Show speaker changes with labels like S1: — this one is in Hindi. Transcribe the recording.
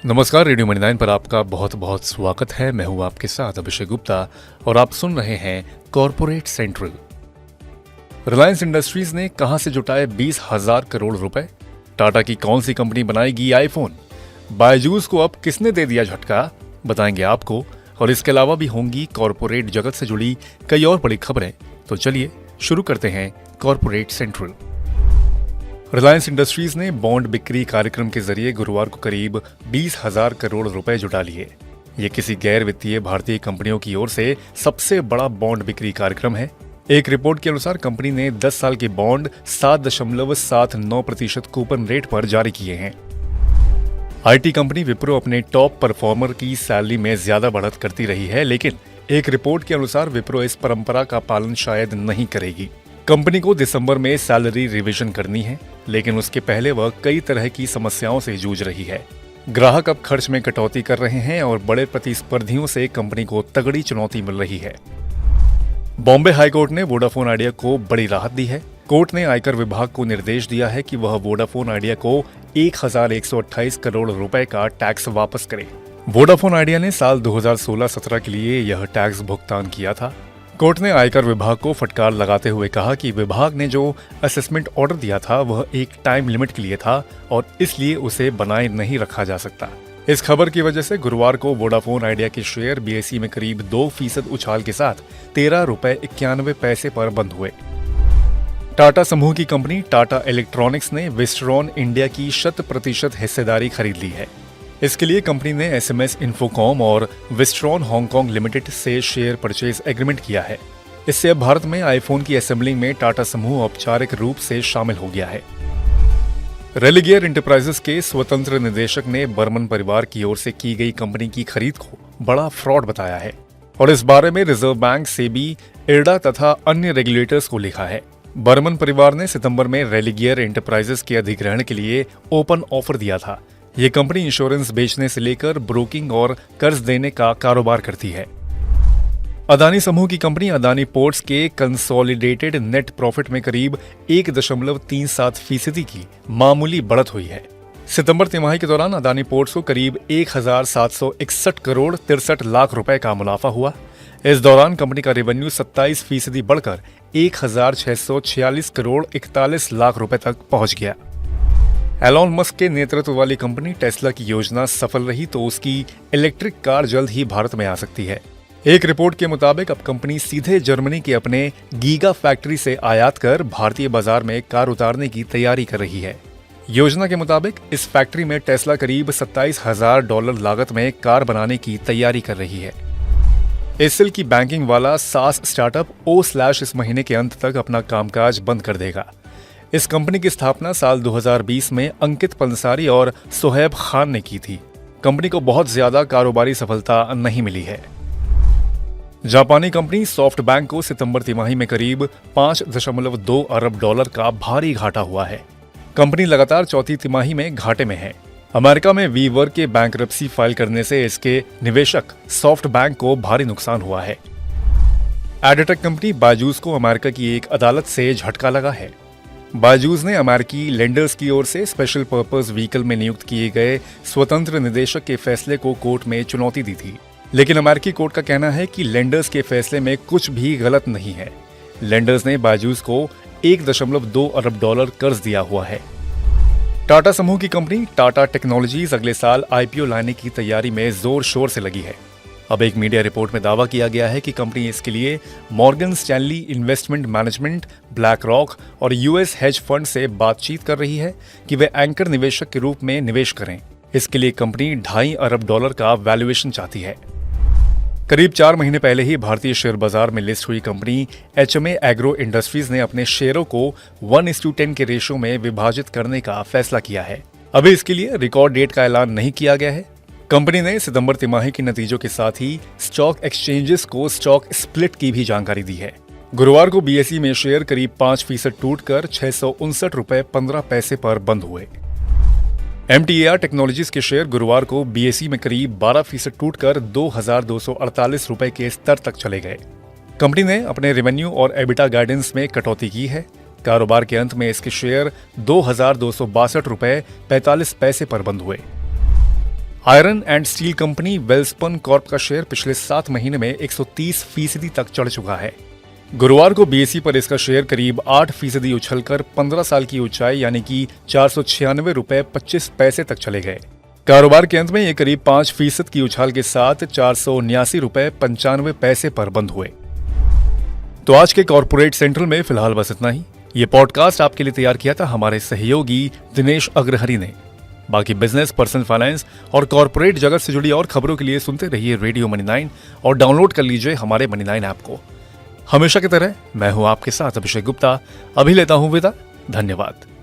S1: नमस्कार, रेडियो मनी 9 पर आपका बहुत बहुत स्वागत है। मैं हूं आपके साथ अभिषेक गुप्ता और आप सुन रहे हैं कॉर्पोरेट सेंट्रल। रिलायंस इंडस्ट्रीज ने कहां से जुटाए 20,000 करोड़ रुपए? टाटा की कौन सी कंपनी बनाएगी आईफोन? बायजूस को अब किसने दे दिया झटका? बताएंगे आपको। और इसके अलावा भी होंगी कॉर्पोरेट जगत से जुड़ी कई और बड़ी खबरें। तो चलिए शुरू करते हैं कॉर्पोरेट सेंट्रल। रिलायंस इंडस्ट्रीज ने बॉन्ड बिक्री कार्यक्रम के जरिए गुरुवार को करीब 20,000 करोड़ रुपए जुटा लिए। ये किसी गैर वित्तीय भारतीय कंपनियों की ओर से सबसे बड़ा बॉन्ड बिक्री कार्यक्रम है। एक रिपोर्ट के अनुसार कंपनी ने 10 साल के बॉन्ड 7.79% कूपन रेट पर जारी किए हैं। आईटी कंपनी विप्रो अपने टॉप परफॉर्मर की सैलरी में ज्यादा बढ़त करती रही है, लेकिन एक रिपोर्ट के अनुसार विप्रो इस परंपरा का पालन शायद नहीं करेगी। कंपनी को दिसंबर में सैलरी रिवीजन करनी है, लेकिन उसके पहले वह कई तरह की समस्याओं से जूझ रही है। ग्राहक अब खर्च में कटौती कर रहे हैं और बड़े प्रतिस्पर्धियों से कंपनी को तगड़ी चुनौती मिल रही है। बॉम्बे हाईकोर्ट ने वोडाफोन आइडिया को बड़ी राहत दी है। कोर्ट ने आयकर विभाग को निर्देश दिया है कि वह वोडाफोन आइडिया को 1,128 करोड़ रुपए का टैक्स वापस करे। वोडाफोन आइडिया ने साल 2016-17 के लिए यह टैक्स भुगतान किया था। कोर्ट ने आयकर विभाग को फटकार लगाते हुए कहा कि विभाग ने जो असेसमेंट ऑर्डर दिया था वह एक टाइम लिमिट के लिए था और इसलिए उसे बनाए नहीं रखा जा सकता। इस खबर की वजह से गुरुवार को वोडाफोन आइडिया के शेयर बीएसई में करीब 2% उछाल के साथ 13 रुपए 91 पैसे पर बंद हुए। टाटा समूह की कंपनी टाटा इलेक्ट्रॉनिक्स ने विस्ट्रॉन इंडिया की 100% हिस्सेदारी खरीद ली है। इसके लिए कंपनी ने एसएमएस इन्फोकॉम और विस्ट्रॉन हांगकांग लिमिटेड से शेयर परचेज एग्रीमेंट किया है। इससे अब भारत में आईफोन की असेंबलिंग में टाटा समूह औपचारिक रूप से शामिल हो गया है। रेलिगेयर एंटरप्राइजेस के स्वतंत्र निदेशक ने बर्मन परिवार की ओर से की गई कंपनी की खरीद को बड़ा फ्रॉड बताया है और इस बारे में रिजर्व बैंक, सेबी, इरडा तथा अन्य रेगुलेटर्स को लिखा है। बर्मन परिवार ने सितंबर में रेलिगेयर एंटरप्राइजेस के अधिग्रहण के लिए ओपन ऑफर दिया था। ये कंपनी इंश्योरेंस बेचने से लेकर ब्रोकिंग और कर्ज देने का कारोबार करती है। अदानी समूह की कंपनी अदानी पोर्ट्स के कंसोलिडेटेड नेट प्रॉफिट में करीब 1.37% की मामूली बढ़त हुई है। सितंबर तिमाही के दौरान अदानी पोर्ट्स को करीब 1,761 करोड़ 63 लाख रुपए का मुनाफा हुआ। इस दौरान कंपनी का रेवेन्यू 27% बढ़कर 1,646 करोड़ 41 लाख रुपए तक पहुंच गया। एलॉन मस्क के नेतृत्व वाली कंपनी टेस्ला की योजना सफल रही तो उसकी इलेक्ट्रिक कार जल्द ही भारत में आ सकती है। एक रिपोर्ट के मुताबिक अब कंपनी सीधे जर्मनी के अपने गीगा फैक्ट्री से आयात कर भारतीय बाजार में कार उतारने की तैयारी कर रही है। योजना के मुताबिक इस फैक्ट्री में टेस्ला करीब $27,000 लागत में कार बनाने की तैयारी कर रही है। एसिल की बैंकिंग वाला सास स्टार्टअप O/ इस महीने के अंत तक अपना कामकाज बंद कर देगा। इस कंपनी की स्थापना साल 2020 में अंकित पंसारी और सोहेब खान ने की थी। कंपनी को बहुत ज्यादा कारोबारी सफलता नहीं मिली है। जापानी कंपनी सॉफ्ट बैंक को सितंबर तिमाही में करीब $5.2 अरब का भारी घाटा हुआ है। कंपनी लगातार चौथी तिमाही में घाटे में है। अमेरिका में वीवर्क के बैंकरप्सी फाइल करने से इसके निवेशक सॉफ्ट बैंक को भारी नुकसान हुआ है। एडटेक कंपनी बायजूस को अमेरिका की एक अदालत से झटका लगा है। बायजूस ने अमेरिकी लेंडर्स की ओर से स्पेशल पर्पस व्हीकल में नियुक्त किए गए स्वतंत्र निदेशक के फैसले को कोर्ट में चुनौती दी थी, लेकिन अमेरिकी कोर्ट का कहना है कि लेंडर्स के फैसले में कुछ भी गलत नहीं है। लेंडर्स ने बायजूस को $1.2 अरब कर्ज दिया हुआ है। टाटा समूह की कंपनी टाटा टेक्नोलॉजीज अगले साल आईपीओ लाने की तैयारी में जोर शोर से लगी है। अब एक मीडिया रिपोर्ट में दावा किया गया है कि कंपनी इसके लिए Morgan Stanley investment management, black rock और यूएस हेज फंड से बातचीत कर रही है कि वे एंकर निवेशक के रूप में निवेश करें। इसके लिए कंपनी $2.5 अरब का वैल्यूएशन चाहती है। करीब 4 महीने पहले ही भारतीय शेयर बाजार में लिस्ट हुई कंपनी एचएमए एग्रो इंडस्ट्रीज ने अपने शेयरों को 1:10 के रेशियो में विभाजित करने का फैसला किया है। अभी इसके लिए रिकॉर्ड डेट का ऐलान नहीं किया गया है। कंपनी ने सितंबर तिमाही के नतीजों के साथ ही स्टॉक एक्सचेंजेस को स्टॉक स्प्लिट की भी जानकारी दी है। गुरुवार को बीएसई में शेयर करीब 5% टूटकर $659.15 पर बंद हुए। एमटीएआर टेक्नोलॉजीज के शेयर गुरुवार को बीएसई में करीब 12% टूटकर $2,248 के स्तर तक चले गए। कंपनी ने अपने रेवेन्यू और एबिटा गाइडेंस में कटौती की है। कारोबार के अंत में इसके शेयर $2,262.45 पर बंद हुए। Iron and steel company Welspun Corp का शेयर पिछले 7 महीने में 130% तक चढ़ चुका है। गुरुवार को बीएसई पर इसका शेयर करीब 8% उछलकर 15 साल की ऊंचाई यानी कि 496 रुपए 25 पैसे तक चले गए। कारोबार के अंत में ये करीब 5% की उछाल के साथ 479 रुपए 95 पैसे पर बंद हुए। तो आज के कॉर्पोरेट सेंट्रल में फिलहाल बस इतना ही। ये पॉडकास्ट आपके लिए तैयार किया था हमारे सहयोगी दिनेश अग्रहरि ने। बाकी बिजनेस, पर्सनल फाइनेंस और कॉर्पोरेट जगत से जुड़ी और खबरों के लिए सुनते रहिए रेडियो मनी 9 और डाउनलोड कर लीजिए हमारे मनी 9 ऐप को। हमेशा की तरह मैं हूं आपके साथ अभिषेक गुप्ता। अभी लेता हूं विदा। धन्यवाद।